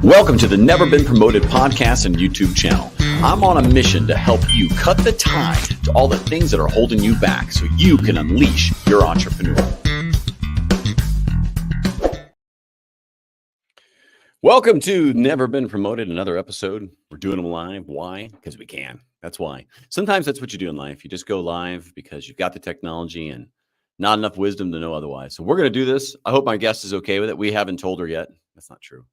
Welcome to the Never Been Promoted podcast and YouTube channel. I'm on a mission to help you cut the tie to all the things that are holding you back so you can unleash your entrepreneur. Welcome to Never Been Promoted, another episode. We're doing them live. Why? Because we can. That's why. Sometimes that's what you do in life. You just go live because you've got the technology and not enough wisdom to know otherwise. So we're going to do this. I hope my guest is okay with it. We haven't told her yet. That's not true.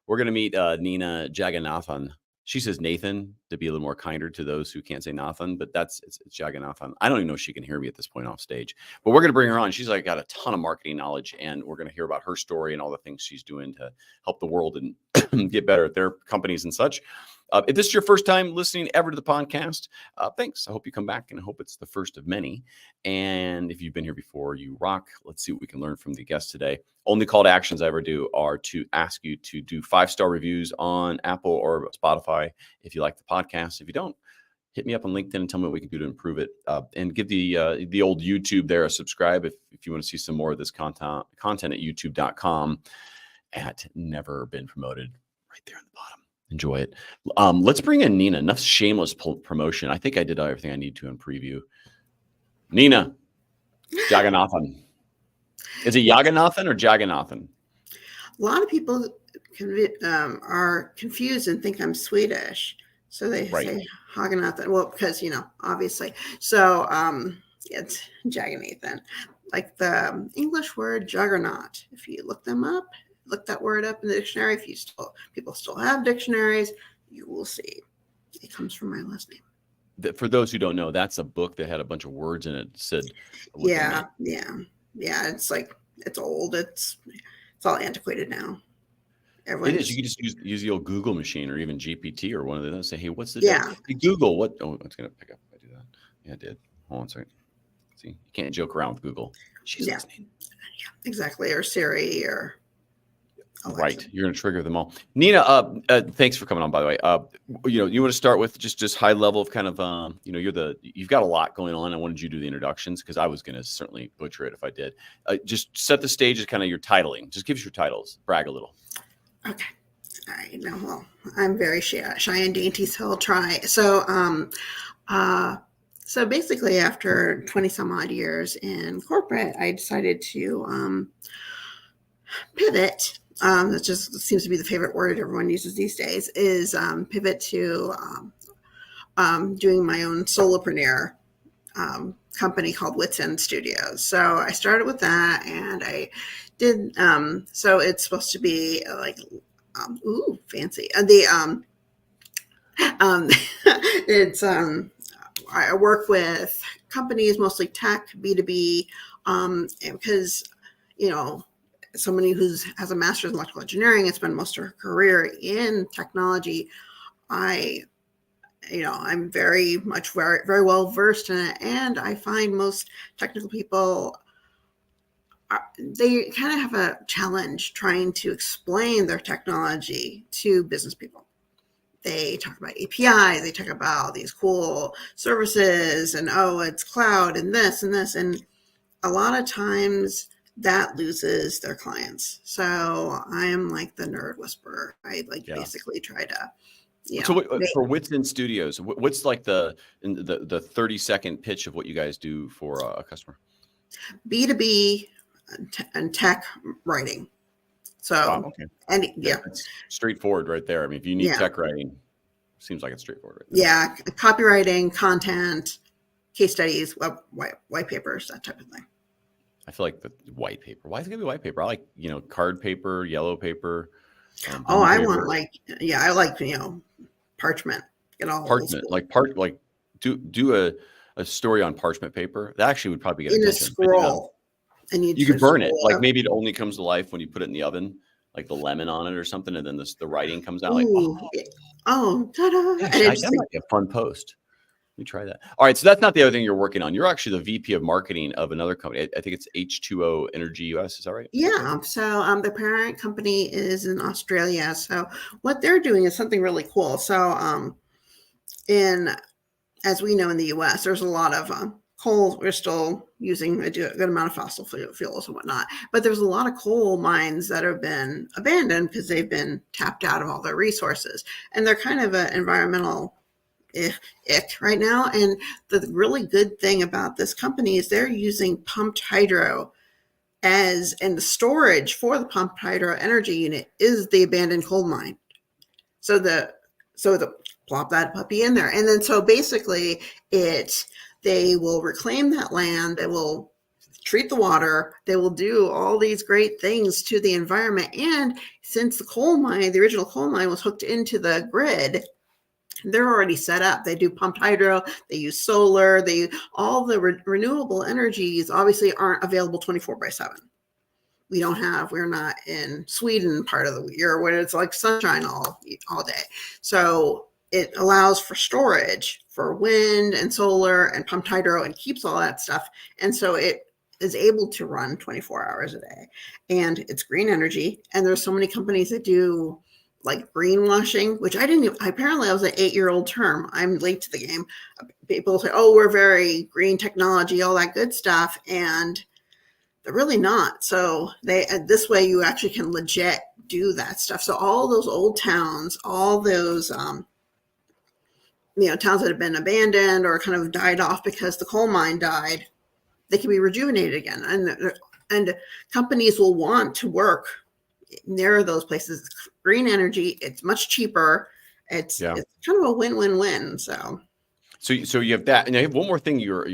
We're going to meet Nina Jagannathan. She says Nathan to be a little more kinder to those who can't say Nathan, but it's Jagannathan. I don't even know if she can hear me at this point off stage, but we're going to bring her on. She's got a ton of marketing knowledge, and we're going to hear about her story and all the things she's doing to help the world and get better at their companies and such. If this is your first time listening ever to the podcast, thanks. I hope you come back, and I hope it's the first of many. And if you've been here before, you rock. Let's see what we can learn from the guest today. Only call to actions I ever do are to ask you to do 5-star reviews on Apple or Spotify if you like the podcast. If you don't, hit me up on LinkedIn and tell me what we can do to improve it. And give the old YouTube there a subscribe if you want to see some more of this content at youtube.com at Never Been Promoted, right there on the bottom. Enjoy it. Let's bring in Nina. Enough shameless promotion. I think I did everything I need to in preview. Nina Jagannathan. Is it Jagannathan or Jagannathan? A lot of people are confused and think I'm Swedish. So they say Jagannathan. Well, because, obviously. So it's Jagannathan. Like the English word juggernaut. If you look them up, look that word up in the dictionary. If people still have dictionaries, you will see it comes from my last name. For those who don't know, that's a book that had a bunch of words in it. Said, yeah. It's old. It's all antiquated now. It is. You can just use the old Google machine or even GPT or one of those. Say, hey, what's the Hey, Google? What? Oh, it's gonna pick up if I do that. Yeah, I did. Hold on a second. See, you can't joke around with Google. She's listening. Yeah, exactly. Or Siri or Alexa. Right. You're going to trigger them all. Nina, thanks for coming on, by the way. You want to start with just high level of kind of, you've got a lot going on. I wanted you to do the introductions because I was going to certainly butcher it if I did. Just set the stage as kind of your titling. Just give us your titles. Brag a little. Okay. All right. No, well, I'm very shy and dainty, so I'll try. So basically after 20 some odd years in corporate, I decided to pivot. That just seems to be the favorite word everyone uses these days, is pivot to doing my own solopreneur company called Wits End Studios. So I started with that, and I did. So it's supposed to be like, fancy. It's I work with companies, mostly tech, B2B, because somebody who has a master's in electrical engineering and spent most of her career in technology, I'm very much very well versed in it, and I find most technical people they kind of have a challenge trying to explain their technology to business people. They talk about API, they talk about these cool services, and it's cloud and this, and a lot of times that loses their clients. So I am like the nerd whisperer. I basically try to. For Wits End Studios, what's like the 30-second pitch of what you guys do for a customer? B2B and tech writing. So it's straightforward right there. I mean, if you need tech writing, seems like it's straightforward. Right there. Yeah, copywriting, content, case studies, white papers, that type of thing. I feel like the white paper. Why is it gonna be white paper? I like card paper, yellow paper. I want I like parchment. Parchment, do a story on parchment paper. That actually would probably get in attention. A scroll, and you could burn it. Like maybe it only comes to life when you put it in the oven, like the lemon on it or something, and then the writing comes out. Ta-da! That might be a fun post. Let me try that. All right. So that's not the other thing you're working on. You're actually the VP of marketing of another company. I think it's H2O Energy US. Is that right? Yeah. So the parent company is in Australia. So what they're doing is something really cool. So as we know in the US, there's a lot of coal, we're still using a good amount of fossil fuels and whatnot. But there's a lot of coal mines that have been abandoned because they've been tapped out of all their resources. And they're kind of an environmental ick right now. And the really good thing about this company is they're using pumped hydro and the storage for the pumped hydro energy unit is the abandoned coal mine. So the plop that puppy in there. And then so basically they will reclaim that land, they will treat the water, they will do all these great things to the environment. And since the original coal mine was hooked into the grid, they're already set up. They do pumped hydro, they use solar, all the renewable energies obviously aren't available 24/7. We're not in Sweden part of the year where it's like sunshine all day. So it allows for storage for wind and solar and pumped hydro and keeps all that stuff. And so it is able to run 24 hours a day. And it's green energy. And there's so many companies that do like greenwashing, which apparently I was an 8-year-old term. I'm late to the game. People say, oh, we're very green technology, all that good stuff. And they're really not. So this way you actually can legit do that stuff. So all those old towns, all those, towns that have been abandoned or kind of died off because the coal mine died, they can be rejuvenated again. And companies will want to work near those places. Green energy, it's much cheaper. It's kind of a win-win-win. So you have that, and I have one more thing. You're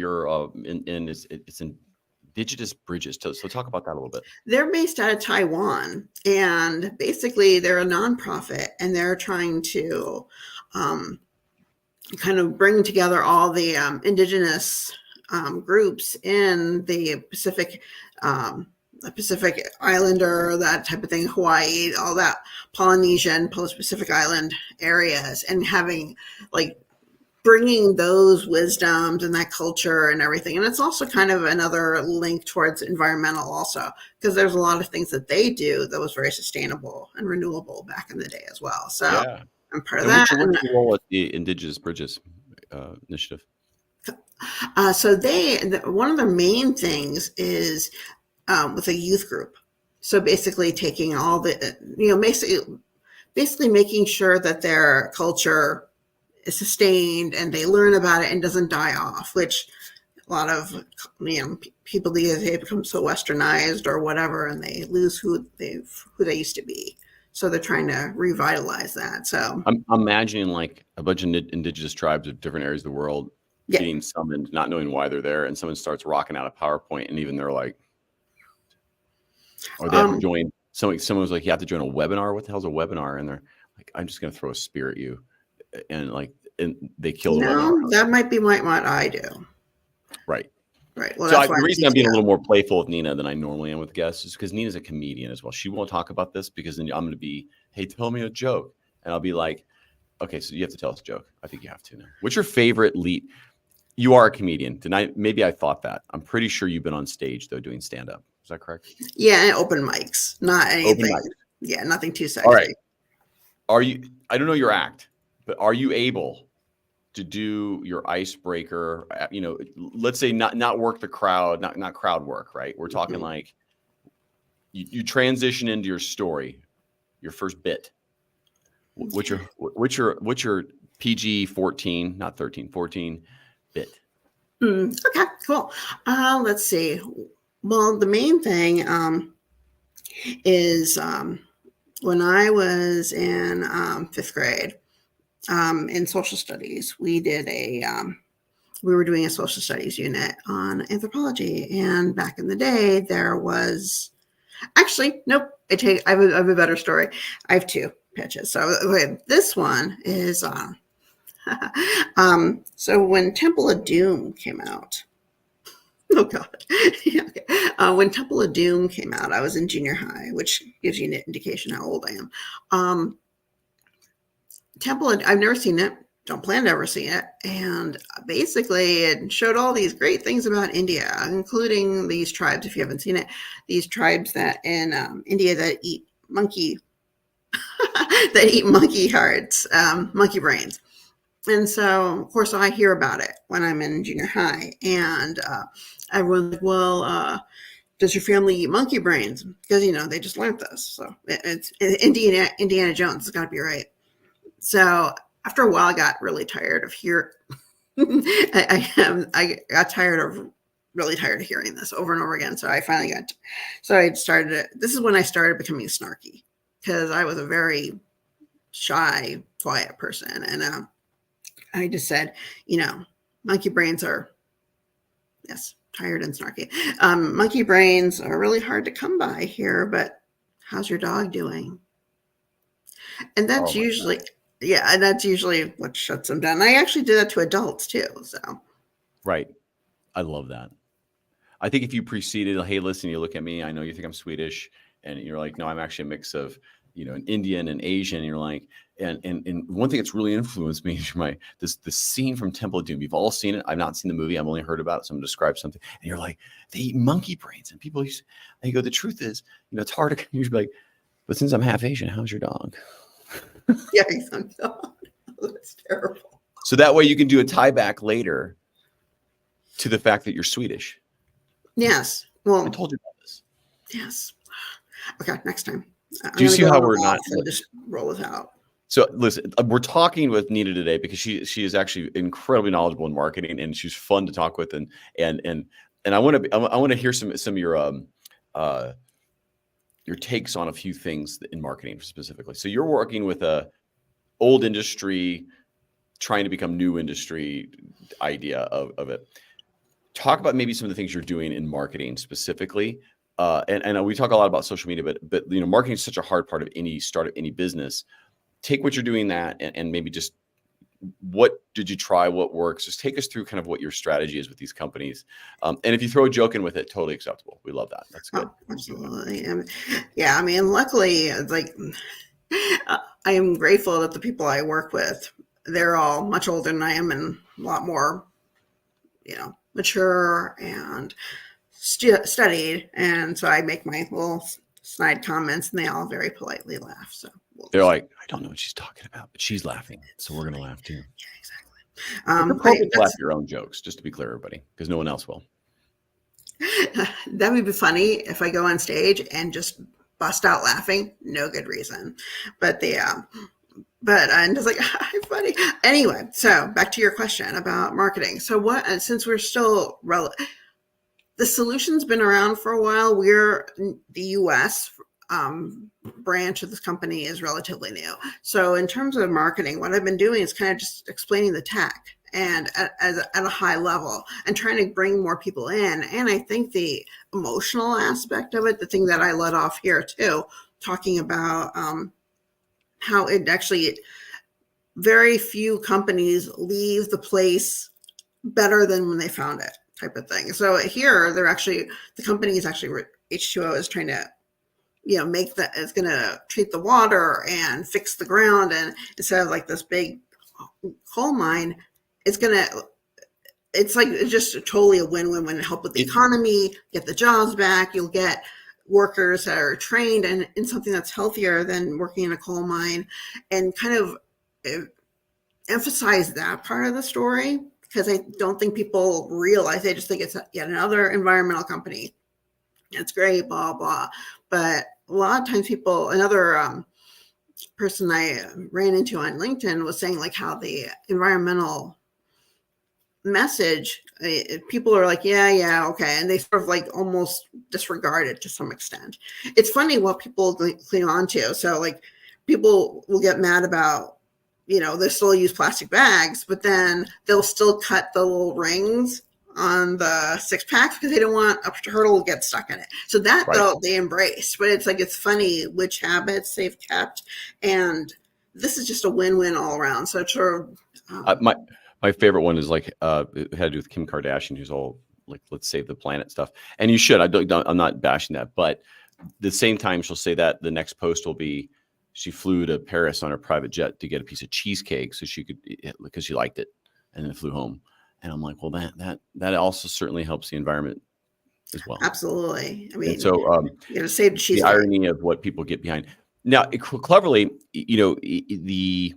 it's Indigenous Bridges. So talk about that a little bit. They're based out of Taiwan, and basically they're a nonprofit, and they're trying to kind of bring together all the indigenous groups in the Pacific Islander, that type of thing, Hawaii, all that Polynesian, Pacific Island areas, and having bringing those wisdoms and that culture and everything. And it's also kind of another link towards environmental also, because there's a lot of things that they do that was very sustainable and renewable back in the day as well. So I'm part of that. What's your role at the Indigenous Bridges initiative? So one of their main things is with a youth group. So basically taking all the, basically making sure that their culture is sustained and they learn about it and doesn't die off, which a lot of people these days become so westernized or whatever, and they lose who they used to be. So they're trying to revitalize that. So I'm imagining like a bunch of indigenous tribes of different areas of the world being summoned, not knowing why they're there, and someone starts rocking out a PowerPoint, and even they're like, or they have to join. Someone was like, you have to join a webinar. What the hell's a webinar? And they're like, I'm just going to throw a spear at you. And they kill the webinar. That might be what I do. Right. Well, so the reason I'm being a little more playful with Nina than I normally am with guests is because Nina's a comedian as well. She won't talk about this because then I'm going to be, hey, tell me a joke. And I'll be like, okay, so you have to tell us a joke. I think you have to now. What's your favorite lead? You are a comedian. Maybe I thought that. I'm pretty sure you've been on stage, though, doing stand-up. Is that correct? Yeah, and open mics. Not anything. Open mics. Yeah, nothing too sexy. All right. I don't know your act, but are you able to do your icebreaker? Let's say not work the crowd, not crowd work, right? We're talking like you transition into your story, your first bit. What's your PG-14, not 13, 14 bit? Okay, cool. Let's see. Well, the main thing is when I was in 5th grade in social studies, we were doing a social studies unit on anthropology. And back in the day, there was nope. I have a better story. I have 2 pitches. So this one is so when Temple of Doom came out. Oh God. When Temple of Doom came out, I was in junior high, which gives you an indication how old I am. I've never seen it. Don't plan to ever see it. And basically it showed all these great things about India, including these tribes, if you haven't seen it, these tribes that in India that eat monkey hearts, monkey brains. And so, of course, I hear about it when I'm in junior high, and everyone's like, well, does your family eat monkey brains? Because, they just learned this. So it's Indiana Jones has got to be right. So after a while, I got really tired of I got really tired of hearing this over and over again. So I finally this is when I started becoming snarky, because I was a very shy, quiet person. And I just said, monkey brains are, yes, tired and snarky. Monkey brains are really hard to come by here, but how's your dog doing? And that's usually, and that's usually what shuts them down. I actually do that to adults too. So, right. I love that. I think if you preceded, hey, listen, you look at me, I know you think I'm Swedish, and you're like, no, I'm actually a mix of, an Indian and Asian. And you're like, and one thing that's really influenced me is this scene from Temple of Doom. You've all seen it. I've not seen the movie. I've only heard about it. So I'm going to describe something. And you're like, they eat monkey brains. And people, and you go, the truth is, it's hard to usually be like, but since I'm half Asian, how's your dog? Yeah, he's on dog. That's terrible. So that way you can do a tie back later to the fact that you're Swedish. Yes. Well, I told you about this. Yes. Okay, next time. Do you see how we're not just roll it out? So listen, we're talking with Nita today because she is actually incredibly knowledgeable in marketing, and she's fun to talk with, and I want to hear some of your takes on a few things in marketing specifically. So you're working with a old industry, trying to become new industry idea of it. Talk about maybe some of the things you're doing in marketing specifically. And we talk a lot about social media, but marketing is such a hard part of any startup, any business. Take what you're doing and maybe just what did you try, what works? Just take us through kind of what your strategy is with these companies. And if you throw a joke in with it, totally acceptable. We love that. That's good. Oh, absolutely. Yeah, I mean, luckily, like, I am grateful that the people I work with, they're all much older than I am and a lot more, mature and studied. And so I make my little snide comments and they all very politely laugh. So they're like, I don't know what she's talking about, but she's laughing. So we're going to laugh too. Yeah, exactly. Laugh your own jokes, just to be clear, everybody, because no one else will. That would be funny if I go on stage and just bust out laughing. No good reason. But I'm just like, I'm funny. Anyway, so back to your question about marketing. So since we're still the solution's been around for a while. We're the US branch of this company is relatively new. So in terms of marketing, what I've been doing is kind of just explaining the tech and at a high level and trying to bring more people in. And I think the emotional aspect of it, the thing that I let off here too, talking about how it actually, very few companies leave the place better than when they found it, type of thing. So here, the company is actually, H2O is trying to, make that, it's going to treat the water and fix the ground. And instead of like this big coal mine, it's just totally a win-win when it help with the economy, get the jobs back. You'll get workers that are trained and in something that's healthier than working in a coal mine, and kind of emphasize that part of the story, because I don't think people realize. They just think it's yet another environmental company. It's great, blah, blah. But a lot of times another person I ran into on LinkedIn was saying like how the environmental message, people are like, yeah, okay. And they sort of like almost disregard it to some extent. It's funny what people cling on to. So like people will get mad about, they still use plastic bags, but then they'll still cut the little rings on the 6-packs because they don't want a turtle to get stuck in it. So that they embrace, but it's funny which habits they've kept. And this is just a win-win all around. So sure. My favorite one is like it had to do with Kim Kardashian, who's all like, let's save the planet stuff. And you should. I'm not bashing that, but the same time she'll say that, the next post will be she flew to Paris on her private jet to get a piece of cheesecake so she could, because she liked it, and then flew home. And I'm like, well, that also certainly helps the environment as well. Absolutely. I mean, and so you got to save the cheesecake. The irony of what people get behind. Now, cleverly, the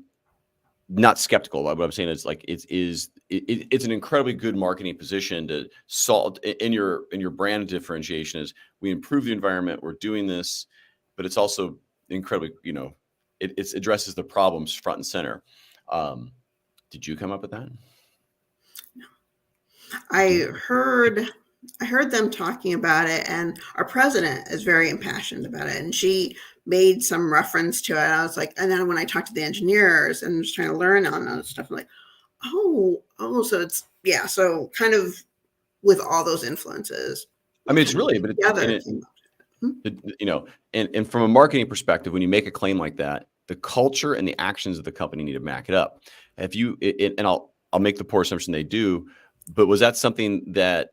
not skeptical. What I'm saying is like it's an incredibly good marketing position to solve in your brand differentiation. Is we improve the environment, we're doing this, but it's also incredibly, it addresses the problems front and center. Did you come up with that? I heard them talking about it, and our president is very impassioned about it, and she made some reference to it. I was like, and then when I talked to the engineers and was trying to learn on that stuff, I'm like, oh, so it's, yeah. So kind of with all those influences. I mean, it's really, but and from a marketing perspective, when you make a claim like that, the culture and the actions of the company need to back it up. And I'll make the poor assumption they do, but was that something that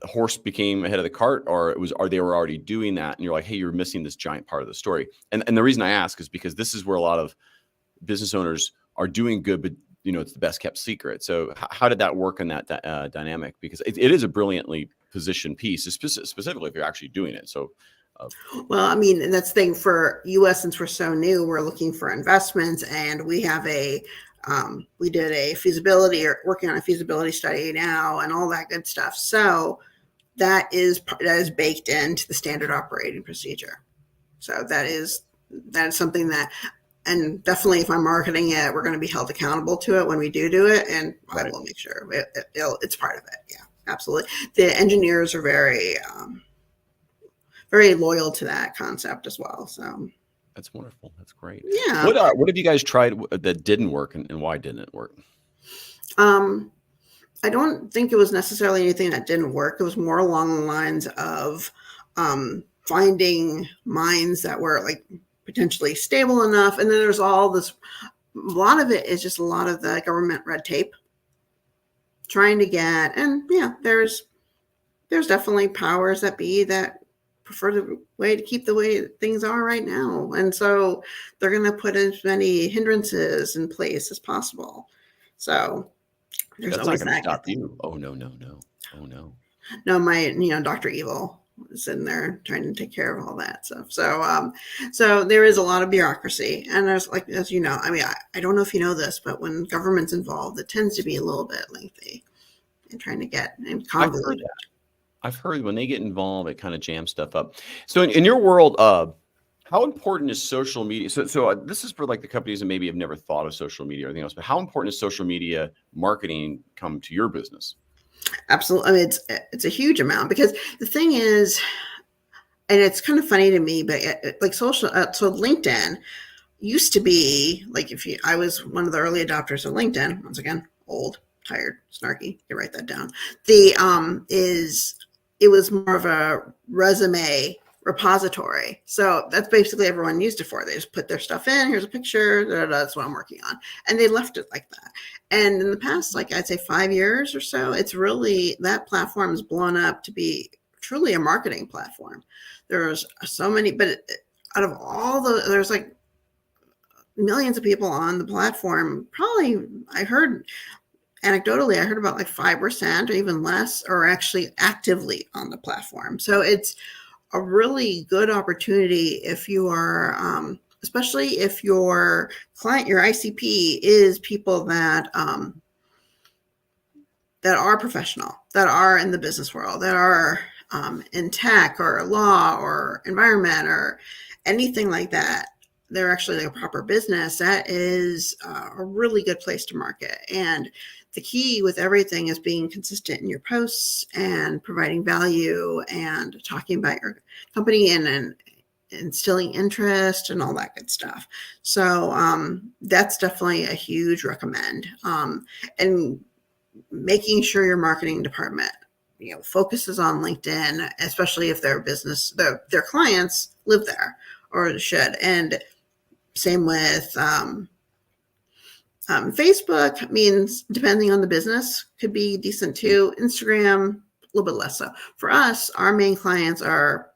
horse became ahead of the cart, or they were already doing that and you're like, hey, you're missing this giant part of the story? And the reason I ask is because this is where a lot of business owners are doing good, but it's the best kept secret. So how did that work in that dynamic? Because it is a brilliantly positioned piece, specifically if you're actually doing it. So well, I mean, and that's the thing for US, since we're so new, we're looking for investments, and we have we did a feasibility, or working on a feasibility study now, and all that good stuff. So that is baked into the standard operating procedure. So that is something that, and definitely if I'm marketing it, we're going to be held accountable to it when we do it, and I will make sure it's part of it. Yeah, absolutely. The engineers are very very loyal to that concept as well. So that's wonderful. That's great. Yeah. What have you guys tried that didn't work, and why didn't it work? I don't think it was necessarily anything that didn't work. It was more along the lines of finding mines that were like potentially stable enough. And then there's a lot of it is just a lot of the government red tape trying to get, and yeah, there's definitely powers that be that prefer the way to keep the way things are right now. And so they're going to put as many hindrances in place as possible. So there's that's always not going to that. stop you. Oh, no. Oh, no. No, my, Dr. Evil was in there trying to take care of all that stuff. So there is a lot of bureaucracy. And there's, like, as you know, I mean, I don't know if you know this, but when government's involved, it tends to be a little bit lengthy in trying to get convoluted. I've heard when they get involved, it kind of jams stuff up. So in your world, how important is social media? So this is for like the companies that maybe have never thought of social media or anything else, but how important is social media marketing come to your business? Absolutely. I mean, it's a huge amount, because the thing is, and it's kind of funny to me, but like so LinkedIn used to be like, I was one of the early adopters of LinkedIn. Once again, old, tired, snarky. You write that down. It was more of a resume repository. So that's basically everyone used it for. They just put their stuff in. Here's a picture. That's what I'm working on. And they left it like that. And in the past, like I'd say 5 years or so, it's really, that platform has blown up to be truly a marketing platform. There's so many, but out of all there's like millions of people on the platform. Probably, anecdotally, I heard about like 5% or even less are actually actively on the platform. So it's a really good opportunity if you are, especially if your client, your ICP, is people that are professional, that are in the business world, that are in tech or law or environment or anything like that. They're actually like a proper business. That is a really good place to market. And the key with everything is being consistent in your posts and providing value and talking about your company and instilling interest and all that good stuff. So that's definitely a huge recommend. And making sure your marketing department, focuses on LinkedIn, especially if their business, their clients live there or should. And same with Facebook. Means depending on the business, could be decent too. Instagram, a little bit less so. For us, our main clients are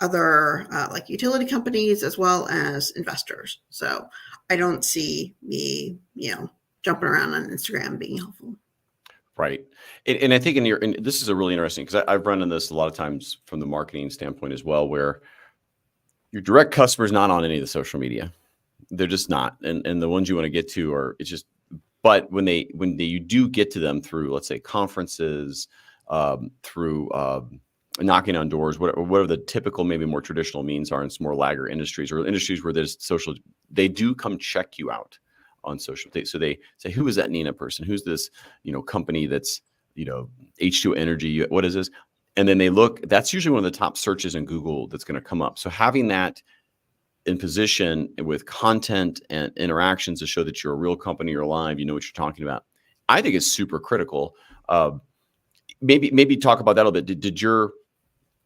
other like utility companies as well as investors. So I don't see me, jumping around on Instagram being helpful. Right. And I think and this is a really interesting, because I've run into this a lot of times from the marketing standpoint as well, where your direct customer is not on any of the social media. They're just not. And the ones you want to get to are, it's just But when you do get to them through, let's say, conferences, through knocking on doors, whatever the typical, maybe more traditional means are in some more lagger industries or industries where there's social, they do come check you out on social. So they say, who is that Nina person? Who's this, company that's, H2 Energy? What is this? And then they look, that's usually one of the top searches in Google that's going to come up. So having that in position with content and interactions to show that you're a real company, you're alive, you know what you're talking about, I think it's super critical. Maybe talk about that a little bit.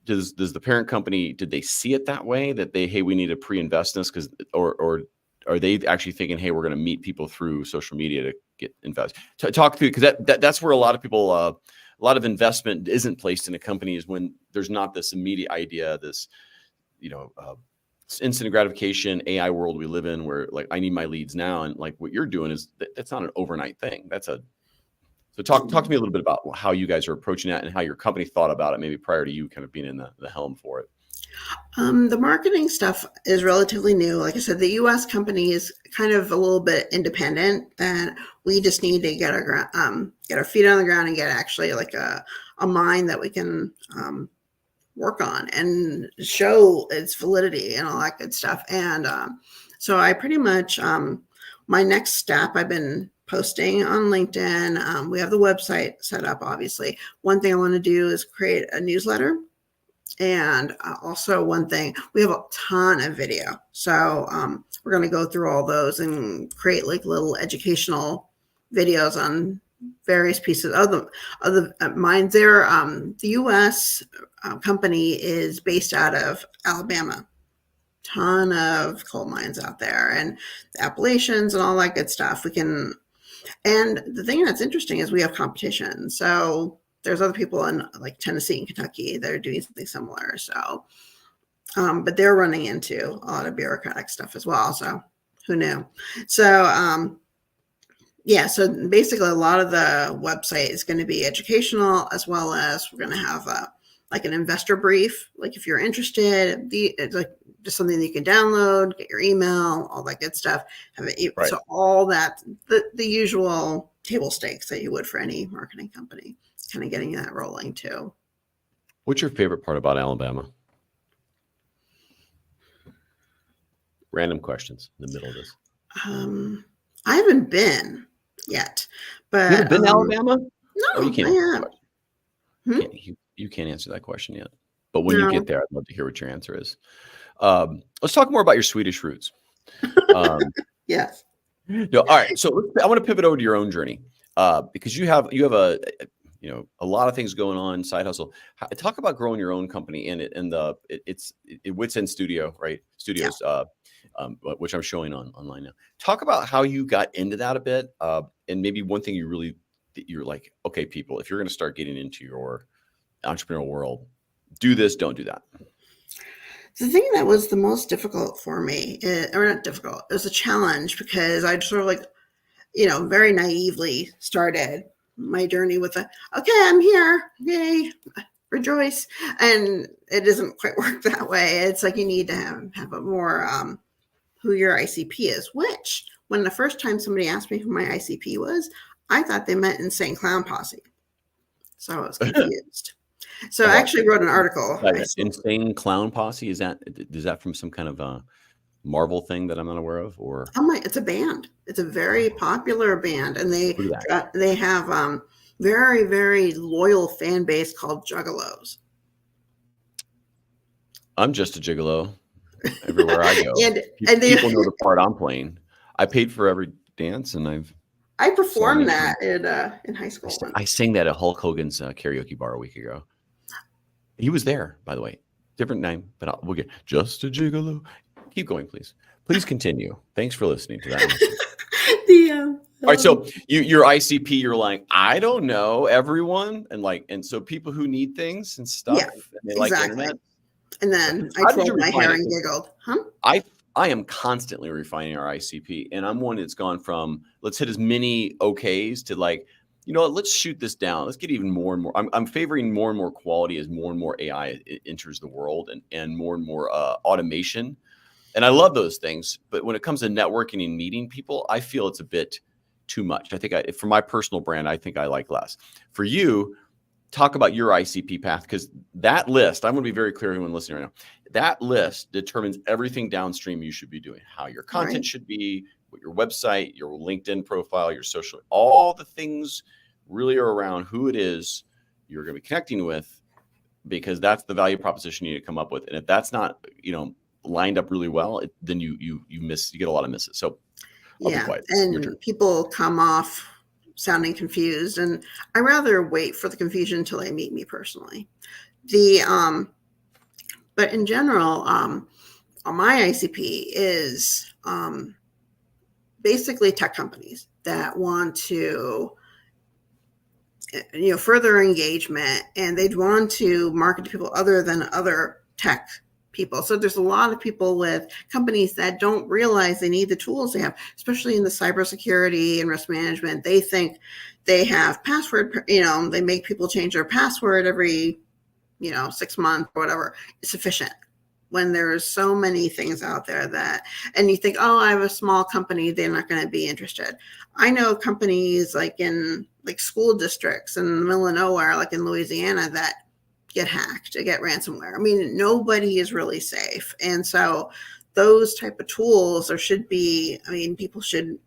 Does the parent company, did they see it that way, that hey, we need to pre-invest in this, or are they actually thinking, hey, we're going to meet people through social media to get invest? Talk through, because that's where a lot of people, a lot of investment isn't placed in a company, is when there's not this immediate idea, this instant gratification AI world we live in, where like I need my leads now, and like what you're doing is that's not an overnight thing. So talk to me a little bit about how you guys are approaching that and how your company thought about it, maybe prior to you kind of being in the helm for it. The marketing stuff is relatively new. Like I said, the U.S. company is kind of a little bit independent, and we just need to get our feet on the ground and get actually like a mind that we can work on and show its validity and all that good stuff. And so I pretty much, my next step, I've been posting on LinkedIn. We have the website set up, obviously. One thing I want to do is create a newsletter. And also one thing, we have a ton of video. So we're going to go through all those and create like little educational videos on various pieces of the mines there. The U.S. Company is based out of Alabama. Ton of coal mines out there, and the Appalachians and all that good stuff. And the thing that's interesting is we have competition. So there's other people in like Tennessee and Kentucky that are doing something similar. So, but they're running into a lot of bureaucratic stuff as well. So who knew? So, yeah, so basically a lot of the website is going to be educational, as well as we're going to have like an investor brief. Like if you're interested, it's like just something that you can download, get your email, all that good stuff. Right. So all that, the usual table stakes that you would for any marketing company, kind of getting that rolling too. What's your favorite part about Alabama? Random questions in the middle of this. I haven't been yet, but you haven't been to Alabama? No, oh, you can't. You can't answer that question yet. But when you get there, I'd love to hear what your answer is. Let's talk more about your Swedish roots. Yes. No, all right. So I want to pivot over to your own journey, because you have a lot of things going on, side hustle. Talk about growing your own company it's Wits End Studio, right? Studios, which I'm showing online now. Talk about how you got into that a bit, and maybe one thing you're like, okay, people, if you're going to start getting into your entrepreneurial world, do this, don't do that. The thing that was the most difficult for me, or not difficult, it was a challenge, because I sort of like, very naively started my journey with okay, I'm here, yay, rejoice. And it doesn't quite work that way. It's like you need to have a more who your ICP is, which when the first time somebody asked me who my ICP was, I thought they meant Insane Clown Posse. So I was confused. So I actually wrote an article. Insane Clown Posse, is that from some kind of a Marvel thing that I'm not aware of, or? It's a band. It's a very popular band, and they have very, very loyal fan base called Juggalos. I'm just a gigolo everywhere I go. and people know the part I'm playing. I paid for every dance, and I performed that in high school. I sang that at Hulk Hogan's karaoke bar a week ago. He was there, by the way. Different name, but we'll get just a gigolo. Keep going, please. Please continue. Thanks for listening to that. All right, so your ICP, you're like, I don't know everyone, and so people who need things and stuff, and they like internet. And then I twirled my hair and giggled. I am constantly refining our ICP, and I'm one that's gone from let's hit as many OKs to like, let's shoot this down. Let's get even more and more. I'm favoring more and more quality as more and more AI enters the world, and more automation. And I love those things. But when it comes to networking and meeting people, I feel it's a bit too much. I think for my personal brand, I think I like less. For you, talk about your ICP path, because that list, I'm going to be very clear to anyone listening right now, that list determines everything downstream you should be doing, how your content should be, what your website, your LinkedIn profile, your social, all the things really are around who it is you're going to be connecting with, because that's the value proposition you need to come up with. And if that's not, lined up really well, then you get a lot of misses. So I'll be quiet. And people come off sounding confused, and I rather wait for the confusion until they meet me personally. But in general, my ICP is basically tech companies that want to further engagement, and they'd want to market to people other than other tech people. So there's a lot of people with companies that don't realize they need the tools they have, especially in the cybersecurity and risk management. They think they have password, they make people change their password every 6 months or whatever. It's sufficient, when there's so many things out there and you think, oh, I have a small company, they're not going to be interested. I know companies like in school districts in the middle of nowhere, like in Louisiana, that get hacked, to get ransomware. I mean, nobody is really safe. And so those type of tools, people should,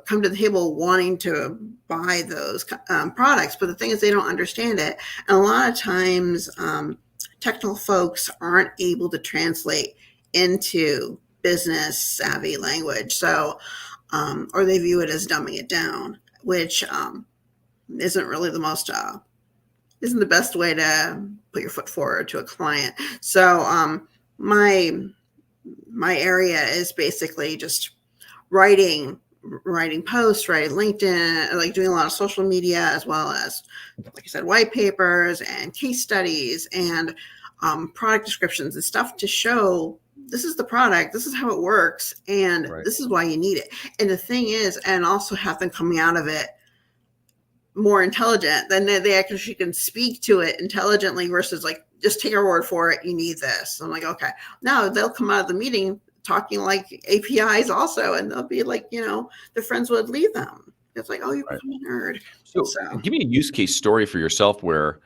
come to the table wanting to buy those products. But the thing is, they don't understand it. And a lot of times, technical folks aren't able to translate into business savvy language. So, or they view it as dumbing it down, which isn't really isn't the best way to put your foot forward to a client. So my area is basically just writing posts, writing LinkedIn, like doing a lot of social media, as well as, like I said, white papers and case studies and product descriptions and stuff to show this is the product, this is how it works, and this is why you need it. And the thing is, and also have them coming out of it more intelligent, then they actually can speak to it intelligently versus like, just take our word for it, you need this. I'm like, okay. Now they'll come out of the meeting talking like APIs also, and they'll be like, their friends would leave them. It's like, oh, you've become a nerd. So give me a use case story for yourself where,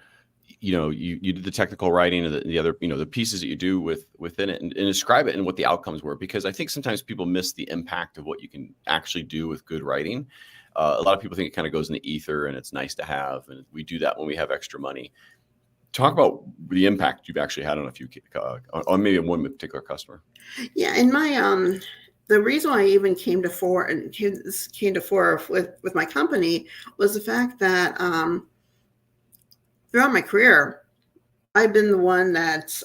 you did the technical writing and the other, the pieces that you do within it, and describe it and what the outcomes were, because I think sometimes people miss the impact of what you can actually do with good writing. A lot of people think it kind of goes in the ether and it's nice to have, and we do that when we have extra money. Talk about the impact you've actually had on a few, on maybe one particular customer. Yeah, and my the reason I even came to fore with my company was the fact that throughout my career, I've been the one that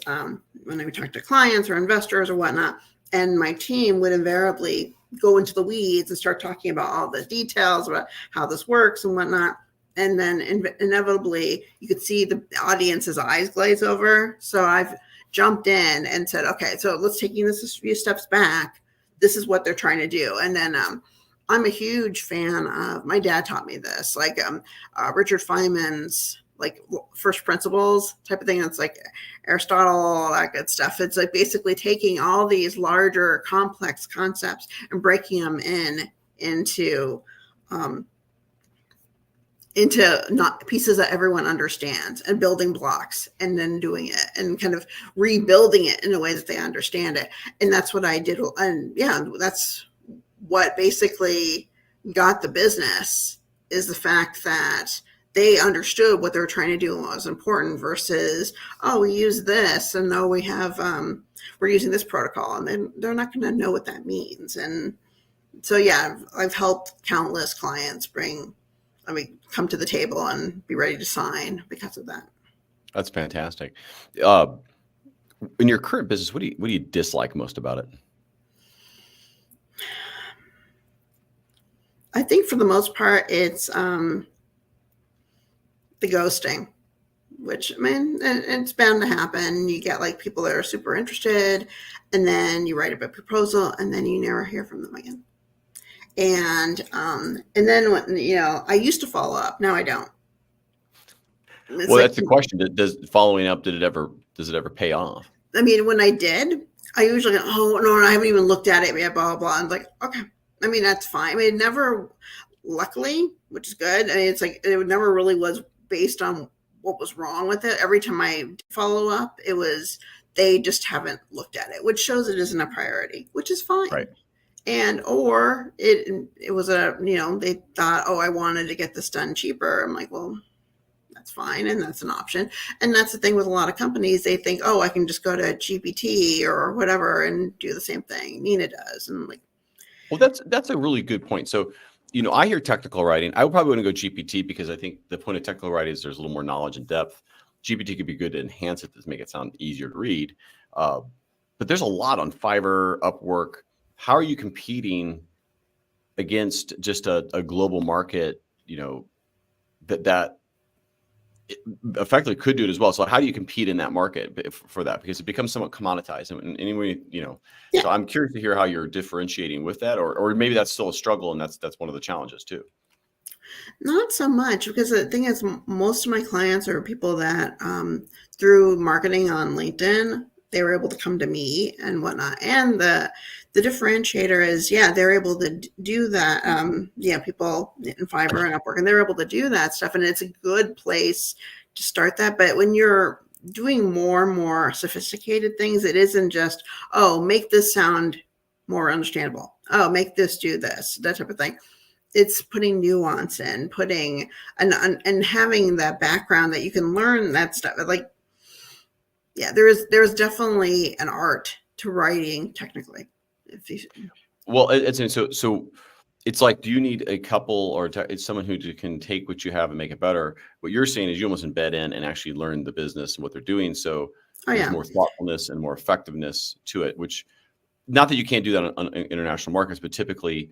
when I would talk to clients or investors or whatnot, and my team would invariably go into the weeds and start talking about all the details about how this works and whatnot. And then inevitably you could see the audience's eyes glaze over. So I've jumped in and said, okay, so let's take this a few steps back. This is what they're trying to do. And then I'm a huge fan of, my dad taught me this, like Richard Feynman's like first principles type of thing. It's like Aristotle, all that good stuff. It's like basically taking all these larger complex concepts and breaking them into not pieces that everyone understands, and building blocks, and then doing it and kind of rebuilding it in a way that they understand it. And that's what I did. And that's what basically got the business, is the fact that they understood what they were trying to do and what was important, versus, oh, we use this, and no, we have, we're using this protocol, and then they're not going to know what that means. And so, I've helped countless clients come to the table and be ready to sign because of that. That's fantastic. In your current business, what do you dislike most about it? I think for the most part, it's the ghosting, which, it's bound to happen. You get like people that are super interested, and then you write a proposal, and then you never hear from them again. And then when, I used to follow up. Now I don't. That's the question. Does following up, does it ever pay off? When I did, I usually go, oh, no, I haven't even looked at it yet, blah, blah, blah. I'm like, okay, I mean, that's fine. I mean, it never, luckily, which is good. I mean, it's like it never really was based on what was wrong with it. Every time I follow up, it was they just haven't looked at it, which shows it isn't a priority, which is fine. Right. And or it was a, they thought, oh, I wanted to get this done cheaper. I'm like, well, that's fine, and that's an option. And that's the thing with a lot of companies. They think, oh, I can just go to GPT or whatever and do the same thing Nina does. And I'm like, well, that's a really good point. So, I hear technical writing. I would probably want to go GPT because I think the point of technical writing is there's a little more knowledge and depth. GPT could be good to enhance it, to make it sound easier to read. But there's a lot on Fiverr, Upwork. How are you competing against just a global market, that effectively could do it as well? So how do you compete in that market for that? Because it becomes somewhat commoditized. And anyway, Yeah. So I'm curious to hear how you're differentiating with that, or maybe that's still a struggle, and that's one of the challenges too. Not so much, because the thing is, most of my clients are people that through marketing on LinkedIn, they were able to come to me and whatnot. And the differentiator is, they're able to do that. People in Fiverr and Upwork, and they're able to do that stuff. And it's a good place to start that. But when you're doing more and more sophisticated things, it isn't just, oh, make this sound more understandable. Oh, make this do this, that type of thing. It's putting nuance in, putting and having that background that you can learn that stuff. Like, there's definitely an art to writing technically. Well, so it's like, do you need a couple, or it's someone who can take what you have and make it better? What you're saying is you almost embed in and actually learn the business and what they're doing. So there's more thoughtfulness and more effectiveness to it, which, not that you can't do that on international markets, but typically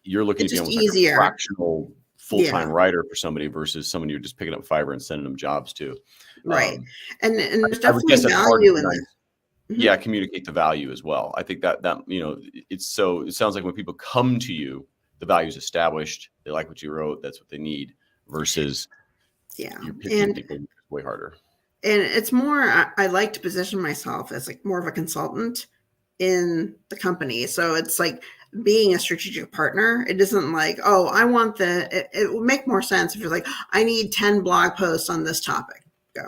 you're looking to be almost like a fractional full-time writer for somebody versus someone you're just picking up Fiverr and sending them jobs to. Right. And there's definitely value in this. Yeah, communicate the value as well. I think that it sounds like when people come to you, the value is established. They like what you wrote. That's what they need. Versus, you're pitching people way harder. And it's more, I like to position myself as like more of a consultant in the company. So it's like being a strategic partner. It isn't like, oh, I want it would make more sense if you're like, I need 10 blog posts on this topic. Go.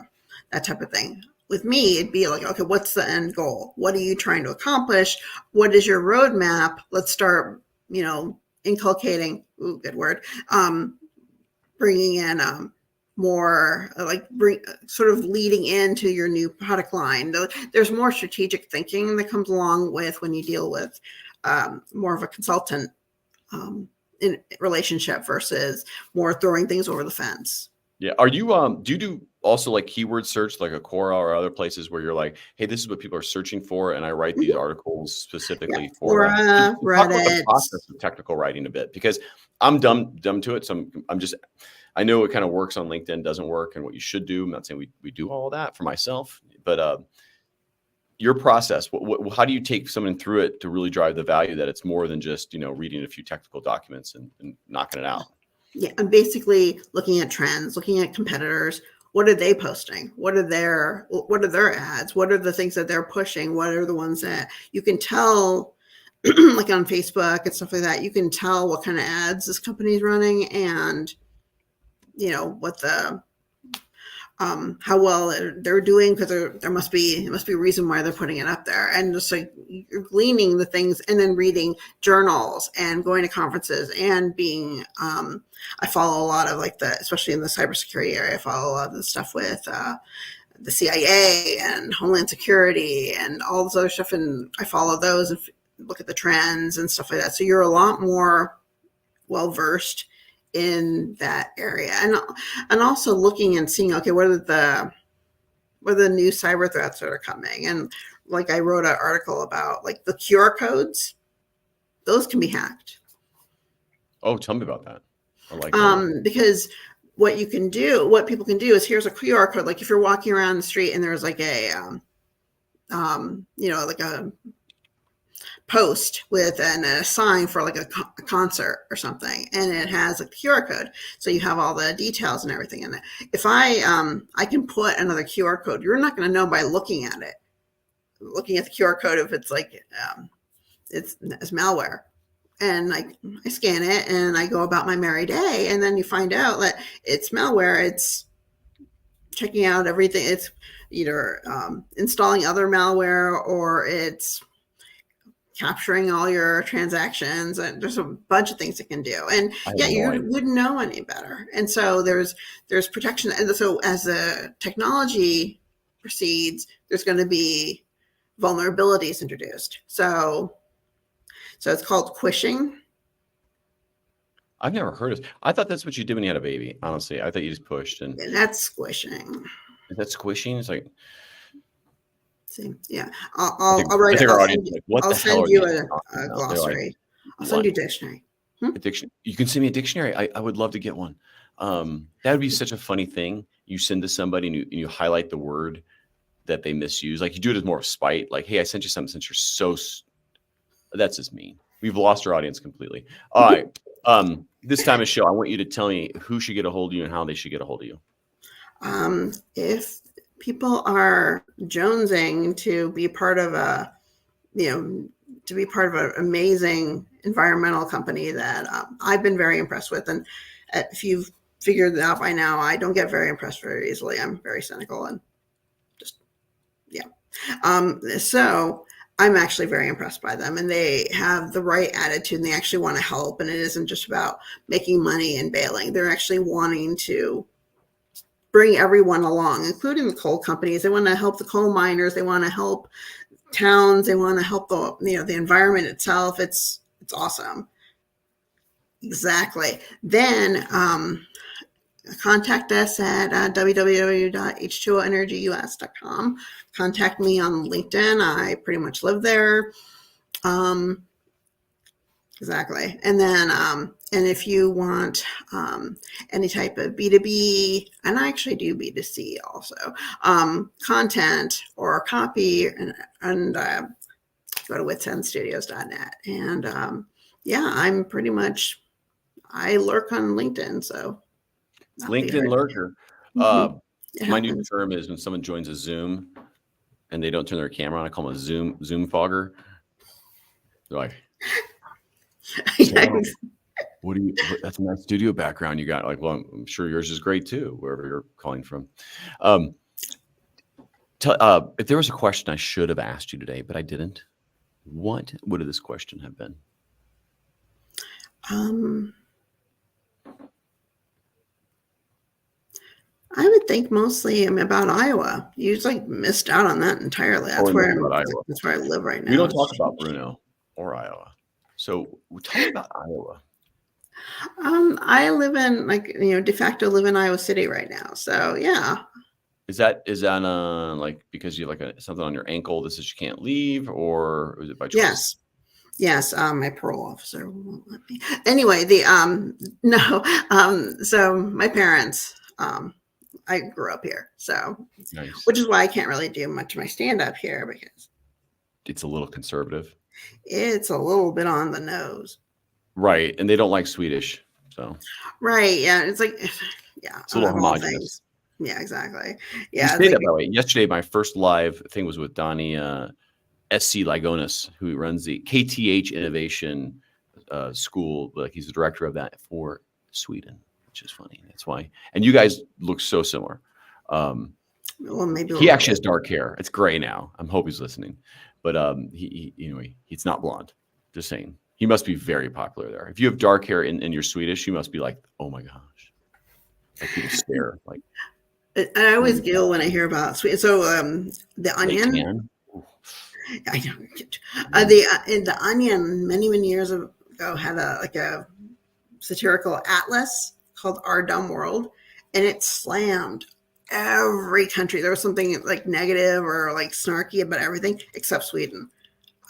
That type of thing. With me, it'd be like, okay, what's the end goal? What are you trying to accomplish? What is your roadmap? Let's start, inculcating, good word, bringing in more sort of leading into your new product line. There's more strategic thinking that comes along with when you deal with more of a consultant in relationship versus more throwing things over the fence. Yeah. Are you do you do also like keyword search, like a Quora or other places where you're like, hey, this is what people are searching for, and I write these articles specifically for Quora, Reddit. Talk about the process of technical writing a bit, because I'm dumb to it. So I know it kind of works on LinkedIn, doesn't work, and what you should do. I'm not saying we do all of that for myself, but your process, how do you take someone through it to really drive the value that it's more than just, reading a few technical documents and knocking it out? Yeah, I'm basically looking at trends, looking at competitors. What are they posting? What are their ads? What are the things that they're pushing? What are the ones that you can tell, like on Facebook and stuff like that? You can tell what kind of ads this company is running, and what the how well they're doing, because there must be a reason why they're putting it up there. And just like you're gleaning the things, and then reading journals and going to conferences and being I follow a lot of especially in the cybersecurity area, I follow a lot of the stuff with the CIA and Homeland Security and all this other stuff, and I follow those and look at the trends and stuff like that. So you're a lot more well versed in that area, and also looking and seeing, okay, what are the new cyber threats that are coming. And like I wrote an article about like the QR codes, those can be hacked. Oh, tell me about that. I like because what people can do is, here's a QR code. Like if you're walking around the street and there's like a like a post with a sign for like a concert or something, and it has a QR code, so you have all the details and everything in it. If I can put another QR code, you're not going to know by looking at the QR code if it's like it's malware. and I scan it and I go about my merry day. And then you find out that it's malware. It's checking out everything. It's either installing other malware, or it's capturing all your transactions, and there's a bunch of things it can do. And yeah, you wouldn't know any better. And so there's protection. And so as the technology proceeds, there's going to be vulnerabilities introduced. So it's called quishing. I've never heard of it. I thought that's what you did when you had a baby. Honestly, I thought you just pushed. And that's squishing. Is that squishing? It's like, see, yeah. I'll write it. I'll send you a glossary. I'll send you a dictionary. A dictionary. You can send me a dictionary. I would love to get one. That would be such a funny thing. You send to somebody and you highlight the word that they misuse. Like, you do it as more of spite. Like, hey, I sent you something since you're so. That's just mean. We've lost our audience completely. All right. This time of show, I want you to tell me who should get a hold of you and how they should get a hold of you. If people are jonesing to be part of an amazing environmental company that I've been very impressed with. And if you've figured it out by now, I don't get very impressed very easily. I'm very cynical and just, yeah. So I'm actually very impressed by them, and they have the right attitude, and they actually want to help. And it isn't just about making money and bailing. They're actually wanting to bring everyone along, including the coal companies. They want to help the coal miners. They want to help towns. They want to help the environment itself. It's awesome. Exactly. Then contact us at www.h2oenergyus.com. Contact me on LinkedIn. I pretty much live there. Exactly. And then, and if you want any type of B2B, and I actually do B2C also, content or copy, and go to witsendstudios.net. And yeah, I'm pretty much, I lurk on LinkedIn. So LinkedIn lurker. My new term is when someone joins a Zoom and they don't turn their camera on, I call them a Zoom fogger. They're like, what do you, that's a nice studio background you got. Like, well, I'm sure yours is great too, wherever you're calling from. If there was a question I should have asked you today, but I didn't, what would this question have been? I would think mostly about Iowa. You just missed out on that entirely. That's where I live right now. We don't talk about Bruno or Iowa. So tell me about Iowa. I live in de facto live in Iowa City right now. So yeah. Is that because you have something on your ankle that says you can't leave, or is it by choice? Yes. My parole officer won't let me. Anyway, so my parents, I grew up here, so nice. Which is why I can't really do much of my stand-up here, because it's a little conservative. It's a little bit on the nose. Right, and they don't like Swedish, so. Right, yeah, it's yeah. It's a little homogenous. Yeah, exactly. Yeah. You say that, by the way. Yesterday, my first live thing was with Donnie SC Ligonis, who runs the KTH Innovation School. He's the director of that for Sweden, which is funny. That's why. And you guys look so similar. Well, maybe he actually has dark hair. It's gray now. I hope he's listening. But he's not blonde. Just saying. He must be very popular there. If you have dark hair and you're Swedish, you must be like, oh my gosh. Like, people stare. Like, I always giggle when I hear about Sweden. So the Onion. I know. The Onion many years ago had a satirical atlas called Our Dumb World, and it slammed every country. There was something negative or snarky about everything except Sweden.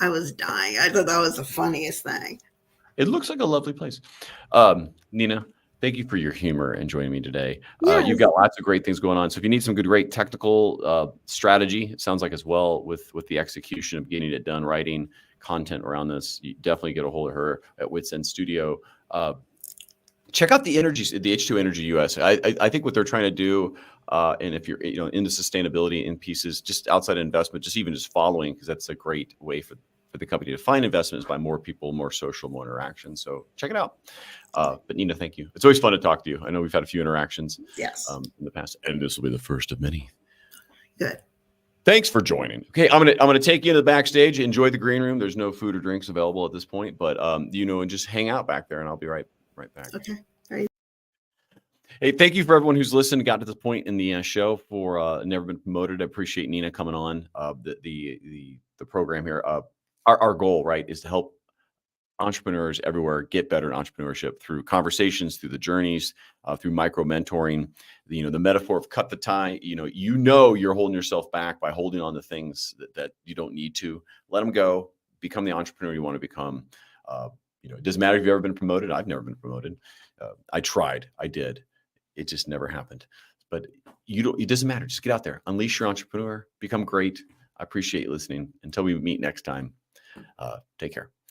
I was dying. I thought that was the funniest thing. It looks like a lovely place. Nina, thank you for your humor and joining me today. Yes. You've got lots of great things going on. So if you need some great technical strategy, it sounds like as well with the execution of getting it done, writing content around this, you definitely get a hold of her at Wits End Studio. Check out the H2 Energy US. I think what they're trying to do, and if you're into sustainability in pieces, just outside investment, just following, because that's a great way for the company to find investments by more people, more social, more interaction. So check it out. But Nina, thank you. It's always fun to talk to you. I know we've had a few interactions in the past, and this will be the first of many. Good. Thanks for joining. Okay, I'm gonna take you to the backstage. Enjoy the green room. There's no food or drinks available at this point, but and just hang out back there, and I'll be right back. Okay. All right. Hey, thank you for everyone who's listened, got to this point in the show for Never Been Promoted. I appreciate Nina coming on the program here. Our goal, right, is to help entrepreneurs everywhere get better at entrepreneurship through conversations, through the journeys, through micro mentoring. The metaphor of cut the tie. You're holding yourself back by holding on to things that you don't need to. Let them go. Become the entrepreneur you want to become. It doesn't matter if you've ever been promoted. I've never been promoted. I tried. I did. It just never happened. But it doesn't matter. Just get out there, unleash your entrepreneur, become great. I appreciate you listening. Until we meet next time, take care.